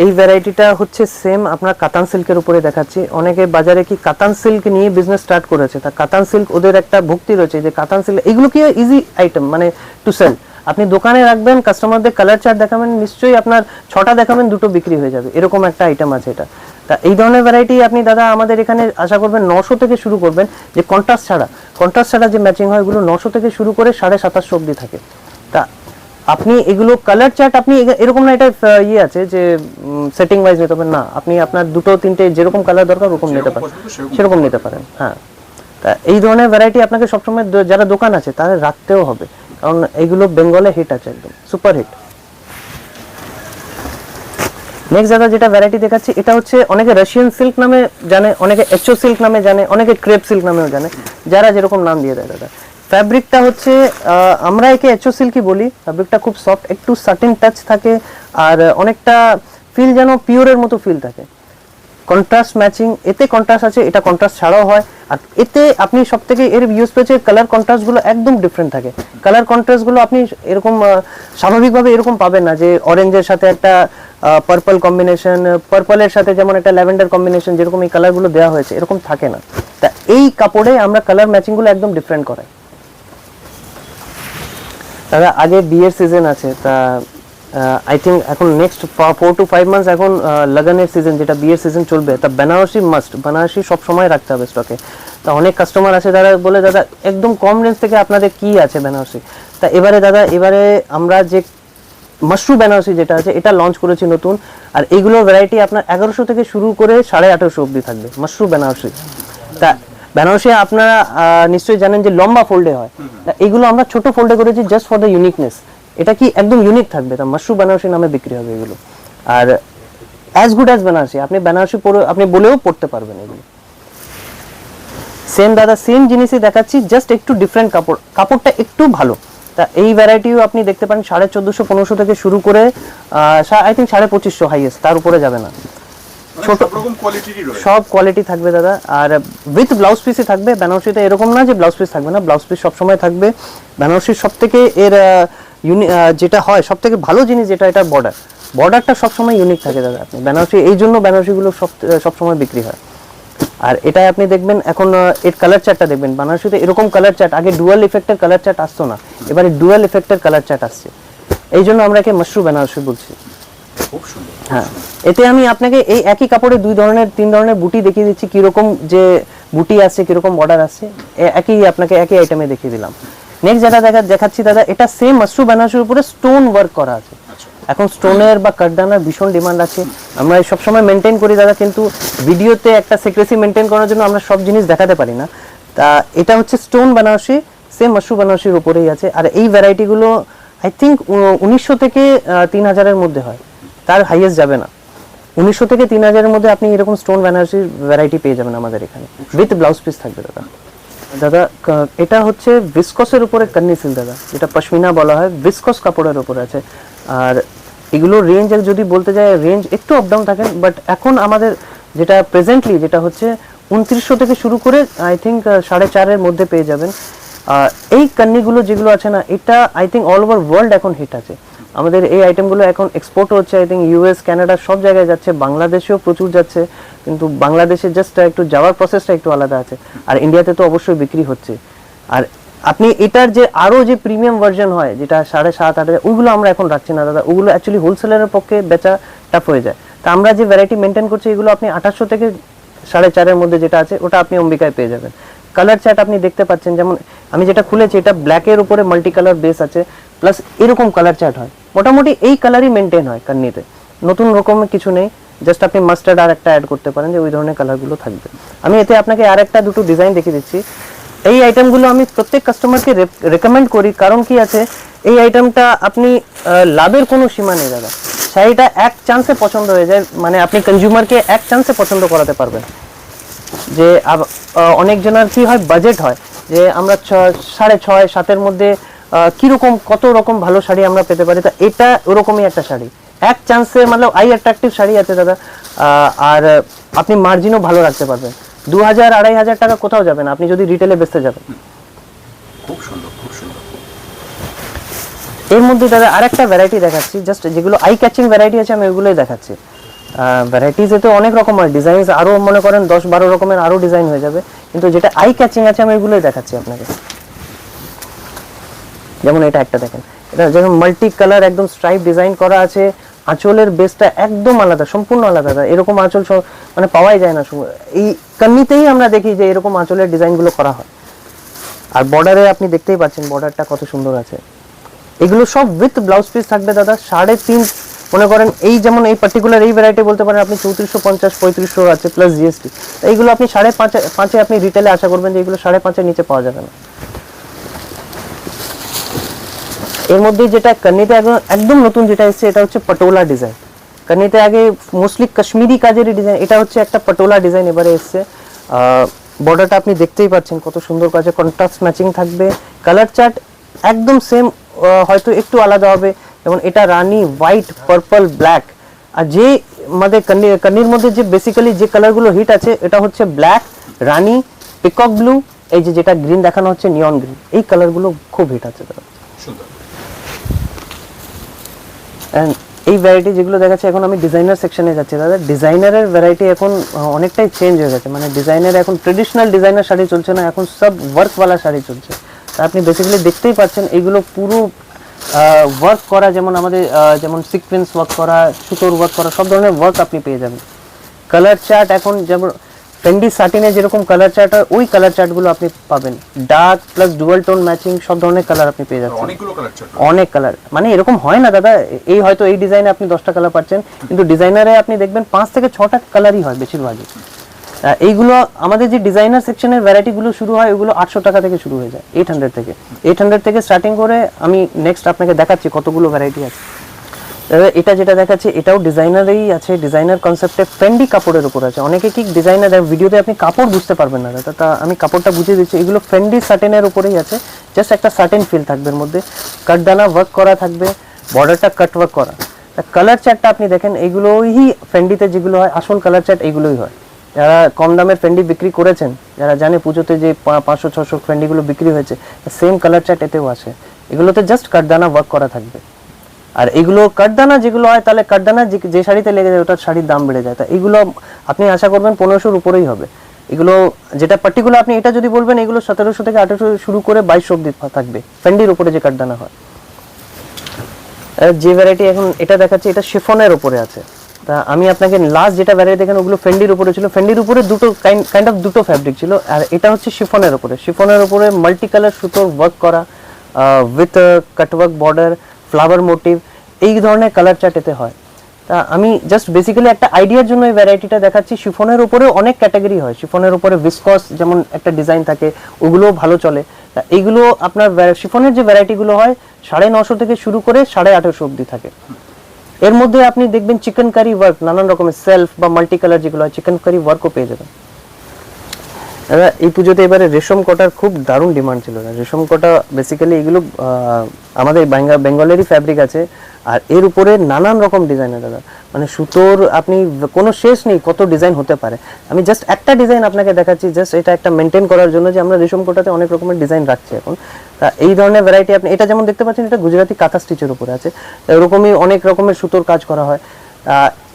এই ভ্যারাইটিটা হচ্ছে সেম আপনার কাতান সিল্কের উপরে দেখাচ্ছি। অনেকে বাজারে কি কাতান সিল্ক নিয়ে বিজনেস স্টার্ট করেছে, তা কাতান সিল্ক ওদের একটা ভক্তি রয়েছে যে কাতান সিল্ক, এগুলো কি ইজি আইটেম মানে টু সেল। আপনি দোকানে রাখবেন, কাস্টমারদের কালার চার্ট দেখাবেন, নিশ্চয়ই আপনার 6টা দেখাবেন 2টো বিক্রি হয়ে যাবে, এরকম একটা আইটেম আছে এটা। তা এই ধরনের ভ্যারাইটি আপনি দাদা আমাদের এখানে আশা করবেন 900 থেকে শুরু করবেন, যে কন্ট্রাস্ট ছাড়া যে ম্যাচিং হয় এগুলো 900 থেকে শুরু করে 2750 অব্দি থাকে। তা আপনি এগুলো কালার চার্ট আপনি এরকম না এটা ইয়ে আছে যে সেটিং ওয়াইজ নিতে পারেন, না আপনি আপনার 2-3টে যেরকম কালার দরকার ওরকম নিতে পারেন, সেরকম নিতে পারেন। হ্যাঁ, তা এই ধরনের ভ্যারাইটি আপনাকে সবসময় যারা দোকান আছে তাদের রাখতেও হবে, কারণ এইগুলো বেঙ্গলে হিট আছে, একদম সুপার হিট। নেক্সট দাদা যেটা ভ্যারাইটি দেখাচ্ছি, এটা হচ্ছে অনেকে রাশিয়ান সিল্ক নামে জানে, অনেকে এচও সিল্ক নামে জানে, অনেকে ক্রেপ সিল্ক নামেও জানে, যারা যেরকম নাম দিয়ে দেয় দাদা। ফ্যাব্রিকটা হচ্ছে আমরা একে এচও সিল্কই বলি। ফ্যাব্রিকটা খুব সফট, একটু সার্টেন টাচ থাকে, আর অনেকটা ফিল যেন পিওরের মতো ফিল থাকে। কন্ট্রাস্ট ম্যাচিং, এতে কন্ট্রাস্ট আছে, এটা কন্ট্রাস্ট ছাড়াও হয়। আর এতে আপনি সবথেকে এর ইউজ পেয়েছে কালার কন্ট্রাস্টগুলো একদম ডিফারেন্ট থাকে। কালার কন্ট্রাস্টগুলো আপনি এরকম স্বাভাবিকভাবে এরকম পাবেন না, যে অরেঞ্জের সাথে একটা পার্পল কম্বিনেশন, পার্পলের সাথে যেমন একটা ল্যাভেন্ডার কম্বিনেশন, যেরকম এই কালারগুলো দেওয়া হয়েছে এরকম থাকে না। তা এই কাপড়ে আমরা কালার ম্যাচিংগুলো একদম ডিফারেন্ট করাই। দাদা আগে বিয়ের সিজন আছে, তা আই থিঙ্ক এখন নেক্সট 4 to 5 মান্থস এখন লগনের সিজন, যেটা বিয়ের সিজন চলবে, তা বেনারসি মাস্ট, বেনারসি সব সময় রাখতে হবে স্টকে। তা অনেক কাস্টমার আছে যারা বলে দাদা একদম কম রেঞ্জ থেকে আপনাদের কি আছে বেনারসি। তা এবারে দাদা আমরা যে মাশরু বেনারসি যেটা আছে এটা লঞ্চ করেছি নতুন, আর এইগুলো ভ্যারাইটি আপনার 1100 থেকে শুরু করে 1850 অবধি থাকবে মাশরু বেনারসি। তা বেনারসি আপনারা নিশ্চয়ই জানেন যে লম্বা ফোল্ডে হয়, তা এইগুলো আমরা ছোট ফোল্ডে করেছি জাস্ট ফর দ্য ইউনিকনেস। এটা কি একদম ইউনিক থাকবে, তা মাশরু বেনারসি নামে বিক্রি হবে এগুলো। আর অ্যাজ গুড অ্যাজ বেনারসি, আপনি বেনারসি পরে আপনি বলেও পড়তে পারবেন এগুলো। সেম দাদা সেম জিনিসই দেখাচ্ছি, জাস্ট একটু ডিফারেন্ট কাপড়, কাপড়টা একটু ভালো। তা এই ভ্যারাইটিও আপনি দেখতে পারেন 1450-1500 থেকে শুরু করে আই থিঙ্ক 2550 হাইয়েস্ট, তার উপরে যাবে না। ছোট রকম কোয়ালিটিরই রয়েছে, সব কোয়ালিটি থাকবে দাদা। আর উইথ ব্লাউজ পিসই থাকবে। বেনারসিতে এরকম না যে ব্লাউজ পিস থাকবে না, ব্লাউজ পিস সবসময় থাকবে। বেনারসির সব থেকে এর যেটা হয় সব থেকে ভালো জিনিস যেটা, এটা বর্ডারটা সবসময় ইউনিক থাকে দাদা। আপনি বেনারসি, এই জন্য বেনারসিগুলো সবসময় বিক্রি হয়। আর এটাই আপনি দেখবেন এখন এর কালার চার্টটা দেখবেন, বেনারসিতে এরকম কালার চার্ট, আগে ডুয়াল ইফেক্টের কালার চার্ট আসতো না, এবারে ডুয়াল ইফেক্টের কালার চার্ট আসছে, এই জন্য আমরা একে মাশরু বেনারসি বলছি। খুব সুন্দর। হ্যাঁ, এতে আমি আপনাকে এই একই কাপড়ে 3 ধরনের বুটি দেখিয়ে দিচ্ছি, কিরকম যে বুটি আসছে, কিরকম বর্ডার আসছে, আপনাকে একই আইটেমে দেখিয়ে দিলাম। নেক্সট যেটা দেখাচ্ছি দাদা, এটা সেম মাশরু বেনারসির উপরে স্টোন ওয়ার্ক করা আছে। এখন স্টোনের বা কাঠদানার ভীষণ ডিমান্ড আছে, আমরা সবসময় মেনটেন করি দাদা, কিন্তু ভিডিওতে একটা সিক্রেসি মেনটেন করার জন্য আমরা সব জিনিস দেখাতে পারি না। তা এটা হচ্ছে স্টোন বেনারসি, সেম মাশরু বেনারসির উপরেই আছে। আর এই ভ্যারাইটিগুলো আই থিঙ্ক 1900 থেকে 3000-এর মধ্যে হয়, তার হাইয়েস্ট যাবে না। 1900 থেকে 3000-এর মধ্যে আপনি এরকম স্টোন বেনারসির ভ্যারাইটি পেয়ে যাবেন আমাদের এখানে, উইথ ব্লাউজ পিস থাকবে দাদা। দাদা এটা হচ্ছে ভিসকসের উপরে কন্নি সিল্ক দাদা, যেটা পশমিনা বলা হয়, ভিসকস কাপড়ের উপরে আছে। আর এগুলো রেঞ্জ যদি বলতে যায়, রেঞ্জ একটু আপ ডাউন থাকে, বাট এখন আমাদের যেটা প্রেজেন্টলি যেটা হচ্ছে 2900 থেকে শুরু করে আই থিঙ্ক 4.5-এর মধ্যে পেয়ে যাবেন। এই কান্নিগুলো যেগুলো আছে না, এটা I think all over world এখন হিট আছে। আমাদের এই আইটেমগুলো এখন এক্সপোর্ট হচ্ছে, আই থিঙ্ক ইউএস, কানাডা সব জায়গায় যাচ্ছে, বাংলাদেশেও প্রচুর যাচ্ছে, কিন্তু বাংলাদেশে জাস্ট একটু যাওয়ার প্রসেসটা একটু আলাদা আছে। আর ইন্ডিয়াতে তো অবশ্যই বিক্রি হচ্ছে। আর আপনি এটার যে আরো যে প্রিমিয়াম ভার্সন হয়, যেটা 7,500-8,000, ওগুলো আমরা এখন রাখছি না দাদা, ওগুলো অ্যাকচুয়ালি হোলসেলারের পক্ষে বেচা টাফ হয়ে যায়। তা আমরা যে ভ্যারাইটি মেনটেন করছি, এগুলো আপনি 2800 থেকে 4,500-এর মধ্যে যেটা আছে, ওটা আপনি অম্বিকায় পেয়ে যাবেন। কালার চার্ট আপনি দেখতে পাচ্ছেন, যেমন আমি যেটা খুলেছি, এটা ব্ল্যাকের উপরে মাল্টি কালার বেস আছে, প্লাস এরকম কালার চার্ট হয়, মোটামুটি এই কালারই মেনটেন হয় কান্নিতে, নতুন রকমের কিছু নেই। জাস্ট আপনি মাস্টার্ড আর একটা অ্যাড করতে পারেন, যে ওই ধরনের কালারগুলো থাকবে। আমি এতে আপনাকে আর একটা দুটো ডিজাইন দেখিয়ে দিচ্ছি। এই আইটেমগুলো আমি প্রত্যেক কাস্টমারকে রেকমেন্ড করি, কারণ কি আছে, এই আইটেমটা আপনি লাভের কোনো সীমা নেই দাদা, শাড়িটা এক চান্সে পছন্দ হয়ে যায়, মানে আপনি কনজিউমারকে এক চান্সে পছন্দ করাতে পারবেন। যে অনেক জনের কি হয়, বাজেট হয় যে আমরা 6,500-7,000-এর মধ্যে কিরকম কত রকম ভালো শাড়ি আমরা পেতে পারি, তা এটা ওরকমই একটা শাড়ি, এক চান্সে মানে আই অ্যাট্রাকটিভ শাড়ি আছে দাদা। আর আপনি মার্জিনও ভালো রাখতে পারবেন, 2,000-2,500 টাকা কোথাও যাবে না আপনি যদি রিটেলে বেচতে যাবেন। খুব সুন্দর, খুব সুন্দর। এর মধ্যে দাদা আরেকটা ভ্যারাইটি দেখাচ্ছি, জাস্ট যেগুলো আই ক্যাচিং ভ্যারাইটি আছে আমি ওইগুলোই দেখাচ্ছি। ভ্যারাইটিজে তো অনেক রকম হয়, ডিজাইন আরও মনে করেন 10-12 রকমের আরও ডিজাইন হয়ে যাবে, কিন্তু যেটা আই ক্যাচিং আছে আমি ওইগুলোই দেখাচ্ছি আপনাকে। যেমন এটা একটা দেখেন, এটা যেমন মাল্টি কালার একদম স্ট্রাইপ ডিজাইন করা আছে, আঁচলের বেসটা একদম আলাদা, সম্পূর্ণ আলাদা, এরকম আঁচল মানে পাওয়াই যায় না। এই কান্নিতেই আমরা দেখি যে এরকম আঁচলের ডিজাইনগুলো করা হয়। আর বর্ডারে আপনি দেখতেই পাচ্ছেন বর্ডারটা কত সুন্দর আছে। এগুলো সব উইথ ব্লাউজ পিস থাকবে দাদা। 3.5 মনে করেন, এই যেমন এই পার্টিকুলার এই ভ্যারাইটি বলতে পারেন আপনি 3450-3500 আছে প্লাস জিএসটি, এইগুলো আপনি 5.5-এ আপনি রিটেলে আশা করবেন যে এগুলো 5.5-এর নিচে পাওয়া যাবে না। এর মধ্যে যেটা কান্নিতে একদম নতুন যেটা এসেছে, এটা হচ্ছে পটোলা ডিজাইন। কান্নিতে আগে মোস্টলি কাশ্মীরি কাজেরই ডিজাইন, এটা হচ্ছে একটা পটোলা ডিজাইন এবারে এসেছে। বর্ডারটা আপনি দেখতেই পাচ্ছেন কত সুন্দর কাজে, কন্ট্রাস্ট ম্যাচিং থাকবে, কালার চার্ট একদম সেম, হয়তো একটু আলাদা হবে, যেমন এটা রানী, হোয়াইট, পার্পল, ব্ল্যাক। আর যে আমাদের কান্নির মধ্যে যে বেসিক্যালি যে কালারগুলো হিট আছে, এটা হচ্ছে ব্ল্যাক, রানী, পিকক ব্লু, এই যেটা গ্রিন দেখানো হচ্ছে নিয়ন গ্রিন, এই কালারগুলো খুব হিট আছে দাদা। এই ভ্যারাইটি যেগুলো দেখাচ্ছে, এখন আমি ডিজাইনার সেকশনে যাচ্ছি দাদা। ডিজাইনারের ভ্যারাইটি এখন অনেকটাই চেঞ্জ হয়ে গেছে, মানে ডিজাইনার এখন ট্রেডিশনাল ডিজাইনার শাড়ি চলছে না, এখন সব ওয়ার্কওয়ালা শাড়ি চলছে। তা আপনি বেসিক্যালি দেখতেই পাচ্ছেন এইগুলো পুরো ওয়ার্ক করা, যেমন আমাদের যেমন সিকোয়েন্স ওয়ার্ক করা, সুতোর ওয়ার্ক করা, সব ধরনের ওয়ার্ক আপনি পেয়ে যাবেন। কালার চার্ট এখন যেমন ফেন্ডি সাটিনে যেরকম কালার চার্ট হয় ওই কালার চার্টগুলো আপনি পাবেন, dark plus dual tone matching সব ধরনের কালার আপনি পেয়ে যাচ্ছেন। অনেকগুলো কালার চার্ট, অনেক কালার, মানে এরকম হয় না দাদা, এই হয়তো এই ডিজাইনে আপনি 10টা কালার পাচ্ছেন, কিন্তু ডিজাইনারে আপনি দেখবেন 5 থেকে 6টা কালারই হয় বেশিরভাগই। এইগুলো আমাদের যে ডিজাইনার সেকশনের ভ্যারাইটিগুলো শুরু হয় ওগুলো 800 টাকা থেকে শুরু হয়ে যায়, 800 থেকে স্টার্টিং করে। আমি নেক্সট আপনাকে দেখাচ্ছি কতগুলো ভ্যারাইটি আছে। এটা যেটা দেখাচ্ছি এটাও ডিজাইনারেই আছে, ডিজাইনার কনসেপ্টে ফেন্ডি কাপড়ের উপর আছে। অনেকে কি ডিজাইনার ভিডিওতে আপনি কাপড় বুঝতে পারবেন না দাদা, তা আমি কাপড়টা বুঝিয়ে দিচ্ছি। এগুলো ফেন্ডি সাটেনের উপরেই আছে, জাস্ট একটা সাটেন ফিল থাকবে এর মধ্যে, কাটদানা ওয়ার্ক করা থাকবে, বর্ডারটা কাট ওয়ার্ক করা। কালার চার্টটা আপনি দেখেন এইগুলোই ফেন্ডিতে যেগুলো হয় আসল কালার চার্ট এইগুলোই হয়। যারা কম দামের ফেন্ডি বিক্রি করেছেন, যারা জানে পুজোতে যে 500-600 ফেন্ডিগুলো বিক্রি হয়েছে, সেম কালার চার্ট এতেও আছে। এগুলোতে জাস্ট কাটদানা ওয়ার্ক করা থাকবে। আর এগুলো কাটদানা যেগুলো হয়, তাহলে কাটদানা যে শাড়িতে লেগে যায় ওটার শাড়ির দাম বেড়ে যায়। তা এগুলো আপনি আশা করবেন 1500-র উপরেই হবে। এগুলো যেটা পার্টিকুলার আপনি এটা যদি বলবেন, এগুলো 1700 থেকে 1800 শুরু করে 2200 অব্দি থাকবে ফেন্ডির উপরে যে কাটদানা হয়। যে ভ্যারাইটি এখন এটা দেখাচ্ছি এটা শিফনের উপরে আছে। তা আমি আপনাকে লাস্ট যেটা ভ্যারাইটি দেখেন ওগুলো ফেন্ডির উপরে ছিল, ফেন্ডির উপরে দুটো কাইন্ড অফ দুটো ফ্যাব্রিক ছিল, আর এটা হচ্ছে শিফনের উপরে। শিফনের উপরে মাল্টি কালার সুতোর ওয়ার্ক করা with cutwork border, flower motive, এই ধরনের কালার চার্ট এতে হয়। তা আমি জাস্ট বেসিক্যালি একটা আইডিয়ার জন্য এই ভ্যারাইটিটা দেখাচ্ছি। শিফনের উপরেও অনেক ক্যাটাগরি হয়, শিফনের উপরে ভিসকস যেমন একটা ডিজাইন থাকে ওগুলোও ভালো চলে। তা এইগুলো আপনার শিফনের যে ভ্যারাইটিগুলো হয় 950 থেকে শুরু করে 1850 অব্দি থাকে। এর মধ্যে আপনি দেখবেন চিকেন কারি ওয়ার্ক, নানান রকমের সেলফ বা মাল্টি কালার যেগুলো হয় চিকেন কারি ওয়ার্কও পেয়ে যাবেন। দাদা এই পুজোতে এবারে রেশম কটার খুব দারুণ ডিমান্ড ছিল। রেশম কটা বেসিক্যালি এগুলো আমাদের বেঙ্গলেরই ফ্যাব্রিক আছে, আর এর উপরে নানান রকম ডিজাইন দাদা, মানে সুতোর আপনি কোনো শেষ নেই কত ডিজাইন হতে পারে। আমি জাস্ট একটা ডিজাইন আপনাকে দেখাচ্ছি, জাস্ট এটা একটা মেনটেন করার জন্য যে আমরা রেশম কোটাতে অনেক রকমের ডিজাইন রাখছি এখন। তা এই ধরনের ভ্যারাইটি আপনি এটা যেমন দেখতে পাচ্ছেন, এটা গুজরাটি কাঁথা স্টিচের উপরে আছে, এরকমই অনেক রকমের সুতোর কাজ করা হয়।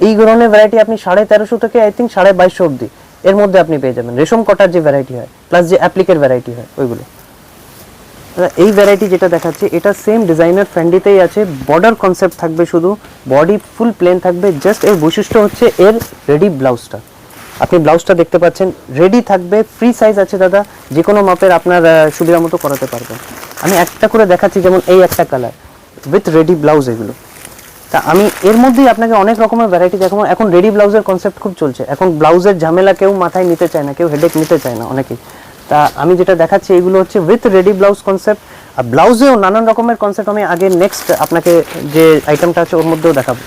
এই ধরনের ভ্যারাইটি আপনি 1350 থেকে আই থিঙ্ক 2250 অব্দি এর মধ্যে আপনি পেয়ে যাবেন। রেশম কটার যে ভ্যারাইটি হয় প্লাস যে অ্যাপ্লিকের ভ্যারাইটি হয় ওইগুলো। এই ভ্যারাইটি যেটা দেখাচ্ছি এটা সেম ডিজাইনার ফ্রেন্ডিতেই আছে, বর্ডার কনসেপ্ট থাকবে, শুধু বডি ফুল প্লেন থাকবে। জাস্ট এর বৈশিষ্ট্য হচ্ছে এর রেডি ব্লাউজটা, আপনি ব্লাউজটা দেখতে পাচ্ছেন রেডি থাকবে, ফ্রি সাইজ আছে দাদা, যে কোনো মাপের আপনার সুবিধা মতো করাতে পারবেন। আমি একটা করে দেখাচ্ছি, যেমন এই একটা কালার উইথ রেডি ব্লাউজ এগুলো। তা আমি এর মধ্যেই আপনাকে অনেক রকমের ভ্যারাইটি দেখাবো। এখন রেডি ব্লাউজের কনসেপ্ট খুব চলছে, এখন ব্লাউজের ঝামেলা কেউ মাথায় নিতে চায় না, কেউ হেডেক নিতে চায় না অনেকেই। তা আমি যেটা দেখাচ্ছি এগুলো হচ্ছে উইথ রেডি ব্লাউজ কনসেপ্ট, আর ব্লাউজেও নানান রকমের কনসেপ্ট আমি আগে নেক্সট আপনাকে যে আইটেমটা আছে ওর মধ্যেও দেখাবো।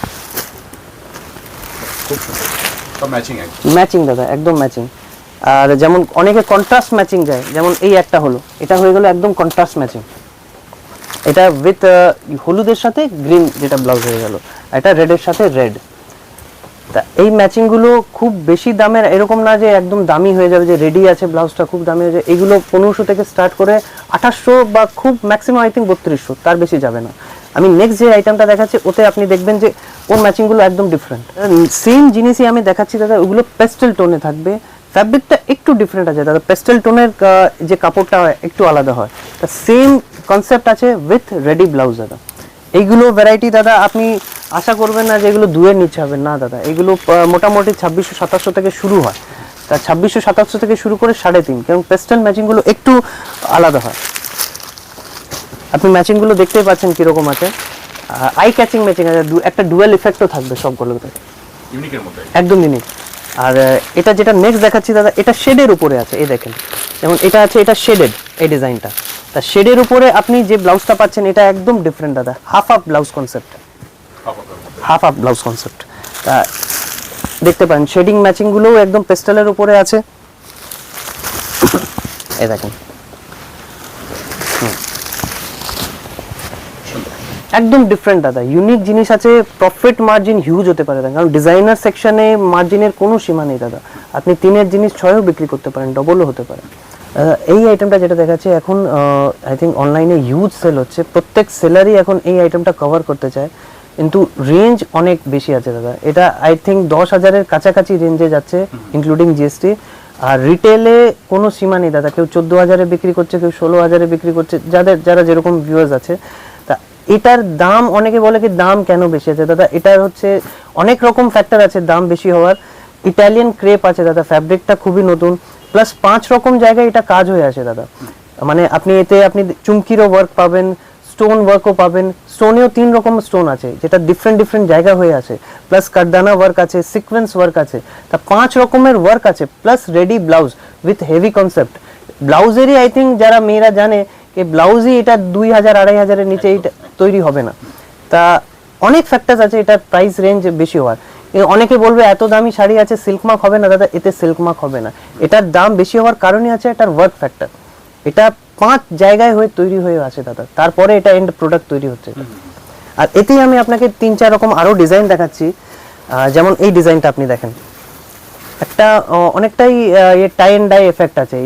ম্যাচিং দাদা, একদম ম্যাচিং। আর যেমন অনেকে কন্ট্রাস্ট ম্যাচিং যায়, যেমন এই একটা হলো, এটা হয়ে গেল একদম কন্ট্রাস্ট ম্যাচিং, এটা উইথ হলুদের সাথে গ্রিন যেটা ব্লাউজ হয়ে গেল, এটা রেডের সাথে রেড। তা এই ম্যাচিংগুলো খুব বেশি দামের এরকম না যে একদম দামি হয়ে যাবে, যে রেডি আছে ব্লাউজটা খুব দামি হয়ে যাবে। এগুলো 1500 থেকে স্টার্ট করে 2800 বা খুব ম্যাক্সিমাম আই থিঙ্ক 3200, তার বেশি যাবে না। আমি নেক্সট যে আইটেমটা দেখাচ্ছি ওতে আপনি দেখবেন যে ওর ম্যাচিংগুলো একদম ডিফারেন্ট। সেম জিনিসই আমি দেখাচ্ছি দাদা, ওগুলো পেস্টেল টোনে থাকবে, ফ্যাব্রিকটা একটু ডিফারেন্ট আছে দাদা, পেস্টেল টোনের যে কাপড়টা হয় একটু আলাদা হয়। তা সেম কনসেপ্ট আছে উইথ রেডি ব্লাউজ দাদা। এইগুলো ভ্যারাইটি দাদা আপনি আশা করবেন না যে এগুলো দুয়ের নিচে হবে, না দাদা, এগুলো মোটামুটি 2600-2700 থেকে শুরু হয়। তা 2600-2700 থেকে শুরু করে 3.5, কারণ পেস্টেল ম্যাচিংগুলো একটু আলাদা হয়। আপনি ম্যাচিংগুলো দেখতেই পাচ্ছেন কীরকম আছে, আই ক্যাচিং ম্যাচিং আছে, একটা ডুয়েল ইফেক্টও থাকবে সবগুলোতে, একদম ইউনিক। আর এটা যেটা নেক্সট দেখাচ্ছি দাদা, এটা শেডের উপরে আছে, এই দেখেন, যেমন এটা আছে, এটা শেডেড এই ডিজাইনটা। তা শেডের উপরে আপনি যে ব্লাউজটা পাচ্ছেন এটা একদম ডিফারেন্ট দাদা, half up blouse concept, half up blouse concept. তা দেখতে পারেন শেডিং ম্যাচিংগুলোও একদম পেস্টেলের উপরে আছে, এই দেখেন একদম ডিফারেন্ট দাদা, ইউনিক জিনিস আছে। প্রফিট মার্জিন হিউজ হতে পারে দাদা, কারণ ডিজাইনার সেকশনে মার্জিনের কোনো সীমা নেই দাদা। আপনি 3-এর জিনিস 6-ও বিক্রি করতে পারেন, ডবলও হতে পারে। এই আইটেমটা যেটা দেখাচ্ছে এখন আই থিঙ্ক অনলাইনে হিউজ সেল হচ্ছে, প্রত্যেক সেলারই এখন এই আইটেমটা কভার করতে চায়, কিন্তু রেঞ্জ অনেক বেশি আছে দাদা। এটা আই থিঙ্ক 10,000-এর কাছাকাছি রেঞ্জে যাচ্ছে ইনক্লুডিং জিএসটি। আর রিটেলে কোনো সীমা নেই দাদা, কেউ 14,000-এ বিক্রি করছে, কেউ 16,000-এ বিক্রি করছে, যারা যেরকম ভিউয়ার্স আছে। তা এটার দাম অনেকে বলে কি দাম কেন বেশি আছে দাদা, এটার হচ্ছে অনেক রকম ফ্যাক্টর আছে দাম বেশি হওয়ার। ইটালিয়ান ক্রেপ আছে দাদা, ফ্যাব্রিকটা খুবই নতুন, প্লাস 5 রকম জায়গায় এটা কাজ হয়ে আছে দাদা। মানে আপনি এতে আপনি চুমকিরও ওয়ার্ক পাবেন, স্টোন ওয়ার্কও পাবেন, স্টোনেও 3 রকম স্টোন আছে যেটা ডিফারেন্ট জায়গা হয়ে আছে, প্লাস কারদানা ওয়ার্ক আছে, সিকোয়েন্স ওয়ার্ক আছে, তা 5 রকমের ওয়ার্ক আছে, plus ready blouse with heavy concept. ব্লাউজেরই আই থিঙ্ক যারা মেয়েরা জানে যে ব্লাউজই এটা 2000-2500 নিচে এটা তৈরি হবে না। তা অনেক ফ্যাক্টরস আছে এটার প্রাইস রেঞ্জ বেশি হওয়ার। অনেকে বলবে এত দামি শাড়ি আছে সিল্ক মার্ক হবে না দাদা, এতে সিল্ক মার্ক হবে না। এটার দাম বেশি হওয়ার কারণই আছে এটার ওয়ার্ক ফ্যাক্টর। এটা 5 জায়গায় হয়ে তৈরি হয়ে আছে দাদা, তারপরে এটা এন্ড প্রোডাক্ট তৈরি হচ্ছে। আর এতেই আমি আপনাকে 3-4 রকম আরো ডিজাইন দেখাচ্ছি। যেমন এই ডিজাইনটা আপনি দেখেন, একটা অনেকটাই টাই এন্ড ডাই এফেক্ট আছে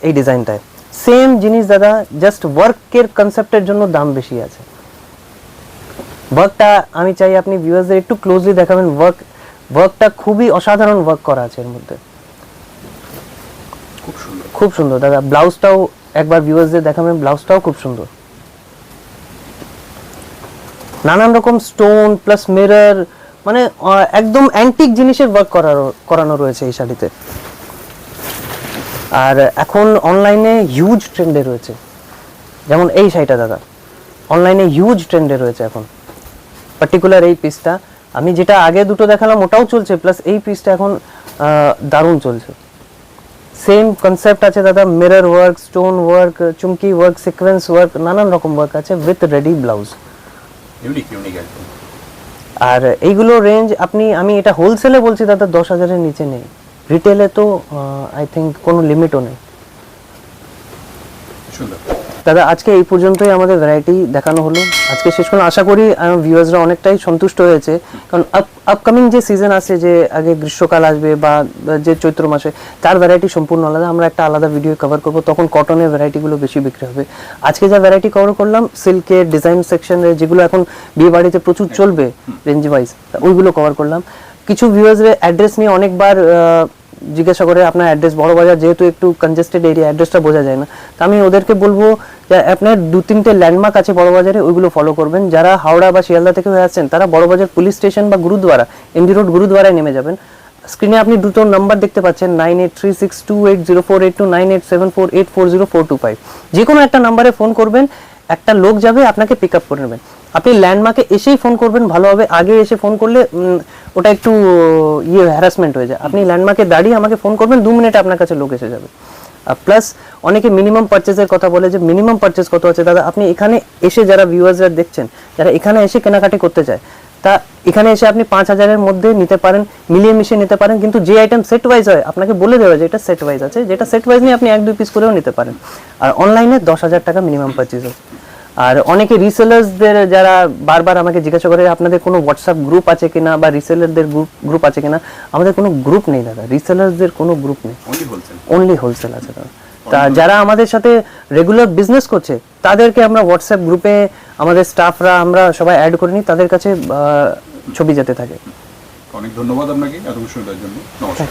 এই ডিজাইনটায়। সেম জিনিস দাদা, জাস্ট ওয়ার্কের কনসেপ্টের জন্য দাম বেশি আছে। ওয়ার্কটা আমি চাই আপনি ভিউয়ারদের একটু ক্লোজলি দেখাবেন। ওয়ার্কটা খুবই অসাধারণ ওয়ার্ক করা আছে এর মধ্যে, খুব সুন্দর দাদা। ব্লাউজটাও একবার ভিউয়ারদের দেখাবেন, ব্লাউজটাও খুব সুন্দর। নানান রকম স্টোন প্লাস মিরর, মানে একদম অ্যান্টিক জিনিসের ওয়ার্ক করানো রয়েছে এই শাড়িতে। আর এখন অনলাইনে হিউজ ট্রেন্ডে রয়েছে, যেমন এই শাড়িটা দাদা অনলাইনে হিউজ ট্রেন্ডে রয়েছে এখন। পার্টিকুলার এই পিসটা আমি যেটা আগে দুটো দেখালাম ওটাও চলছে, প্লাস এই পিসটা এখন দারুণ চলছে। সেম কনসেপ্ট আছে দাদা, মিরর ওয়ার্ক, স্টোন ওয়ার্ক, চুমকি ওয়ার্ক, সিকোয়েন্স ওয়ার্ক, নানান রকম ওয়ার্ক আছে উইথ রেডি ব্লাউজ। ইউনিক একদম। আর এইগুলো রেঞ্জ আমি এটা হোলসেলে বলছি দাদা 10,000-এর নিচে নেই। রিটেলে তো আই থিঙ্ক কোনো লিমিটও নেই। দাদা আজকে এই পর্যন্তই আমাদের ভ্যারাইটি দেখানো হলো, আজকে শেষ করলাম। আশা করি ভিউয়ার্সরা অনেকটাই সন্তুষ্ট হয়েছে, কারণ আপকামিং যে সিজন আছে, যে আগে গ্রীষ্মকাল আসবে বা যে চৈত্র মাসে, তার ভ্যারাইটি সম্পূর্ণ আলাদা। আমরা একটা আলাদা ভিডিও কভার করবো, তখন কটনের ভ্যারাইটিগুলো বেশি বিক্রি হবে। আজকে যা ভ্যারাইটি কভার করলাম সিল্কের ডিজাইন সেকশনে, যেগুলো এখন বিয়ে বাড়িতে প্রচুর চলবে রেঞ্জ ওয়াইজ, ওইগুলো কভার করলাম। কিছু ভিউয়ার্সের অ্যাড্রেস নিয়ে অনেকবার জিজ্ঞাসা করে, আপনার অ্যাড্রেস বড় বাজার যেহেতু একটু কনজেস্টেড এরিয়া, অ্যাড্রেসটা বোঝা যায় না। তো আমি ওদেরকে বলবো যে আপনার 2-3টে ল্যান্ডমার্ক আছে বড় বাজারে, ওইগুলো ফলো করবেন। যারা হাওড়া বা শিয়ালদা থেকে হয়ে আসছেন তারা বড় বাজার পুলিশ স্টেশন বা গুরুদ্বারা, এমজি রোড গুরুদ্বারায় নেমে যাবেন। স্ক্রিনে আপনি দুটো নাম্বার দেখতে পাচ্ছেন, 9836280482, 9874840425। যে কোনো একটা নাম্বারে ফোন করবেন, একটা লোক যাবে আপনাকে পিক আপ করে নেবেন। আপনি ল্যান্ডমার্কে এসেই ফোন করবেন, ভালো হবে। আগে এসে ফোন করলে ওটা একটু হ্যারাসমেন্ট হয়ে যায়। আপনি ল্যান্ডমার্কে দাঁড়িয়ে আমাকে ফোন করবেন, 2 মিনিটে আপনার কাছে লোক এসে যাবে। প্লাস অনেকে মিনিমাম পারচেজের কথা বলে, যে মিনিমাম পারচেজ কত আছে দাদা? আপনি এখানে এসে, যারা ভিউয়ার্সরা দেখছেন, যারা এখানে এসে কেনাকাটি করতে চায়, তা এখানে এসে আপনি 5,000-এর মধ্যে নিতে পারেন, মিলিয়ে মিশিয়ে নিতে পারেন। কিন্তু যে আইটেম সেট ওয়াইজ হয় আপনাকে বলে দেওয়া যায় এটা সেট ওয়াইজ আছে, যেটা সেট ওয়াইজ নিয়ে আপনি 1-2 পিস করেও নিতে পারেন। আর অনলাইনে 10,000 টাকা মিনিমাম পারচেজ হয়। আর অনেকে রিসেলার্সদের যারা বারবার আমাকে জিজ্ঞাসা করে আপনাদের কোনো হোয়াটসঅ্যাপ গ্রুপ আছে কিনা বা রিসেলারদের গ্রুপ আছে কিনা, আমাদের কোনো গ্রুপ নেই দাদা, রিসেলার্সদের কোনো গ্রুপ নেই, অনলি হোলসেল আছে দাদা। তা যারা আমাদের সাথে রেগুলার বিজনেস করছে তাদেরকে আমরা হোয়াটসঅ্যাপ গ্রুপে, আমাদের স্টাফরা আমরা সবাই অ্যাড করে নিই, তাদের কাছে ছবি যেতে থাকে। অনেক ধন্যবাদ আপনাকে এত সময় দেওয়ার জন্য। নমস্কার।